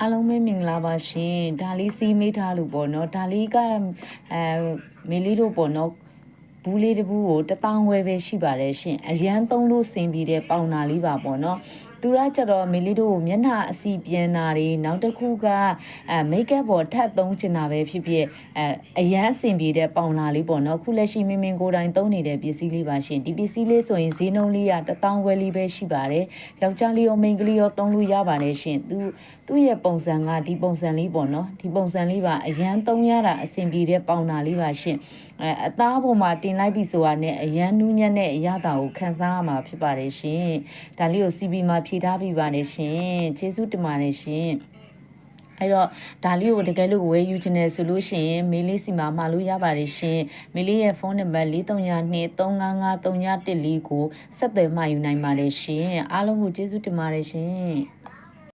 အားလုံးပဲမင်္ဂလာပါရှင်ဒါလေးစီးမိထားလို့ပေါ့နော်ဒါလေးကမေလေးတို့ပေါ့နော်ဘူးလေးတစ်ဘူးကို1000ဝယ်ပဲရှိပါတယ်ရှင်အရန်သုံးလို့စင်ပြီးတဲ့ပေါင်နာလေးပါပေါ့နော်သူကကြတော့မေလေးတို့မျက်နှာအစီပြန်တာတွေနောက်တစ်ခုကမိတ်ကပ်ပေါ်ထပ်သုံးချင်တာပဲဖြစ်ဖြစ်အရန်အစင်ပြေတဲ့ပေါင်နာလေးပေါ့နော်ခုလက်ရှိမင်းကိုယ်တိုင်သုံးနေတဲ့ပစ္စည်းလေးပါရှင်ဒီပစ္စည်းလေးဆိုရင်ဈေးနှုန်းလေးက1000ဝယ်လေးပဲရှိပါတယ်ယောက်ျားလေးရောမိန်းကလေးရောသုံးလို့ရပါတယ်ရှင်သူ့ရဲ့ပုံစံကဒီပုံစံလေးပေါ့နော်ဒီပုံစံလေးပါအရန်သုံးရတာအစင်ပြေတဲ့ပေါင်နာလေးပါရှင်အသားပေါ်မှာတင်လိုက်ပြီဆိုတာနဲ့အရန်နူးညံ့တဲ့အရသာကိုခန်းစားရမှာဖြစ်ပါတယ်ရှင်ဒါလေးကို CB မှာဖြည့်ထားပြီးပါတယ်ရှင်ကျေးဇူးတင်ပါတယ်ရှင်အဲ့တော့ဒါလေးကိုတကယ်လို့ဝယ်ယူချင်တယ်ဆိုလို့ရှိရင်မေးလေးစီမှာမှာလို့ရပါတယ်ရှင်မေးလေးရဲ့ဖုန်းနံပါတ်4323553914ကိုဆက်သွယ်မှယူနိုင်ပါတယ်ရှင်အားလုံးကိုကျေးဇူးတင်ပါတယ်ရှင်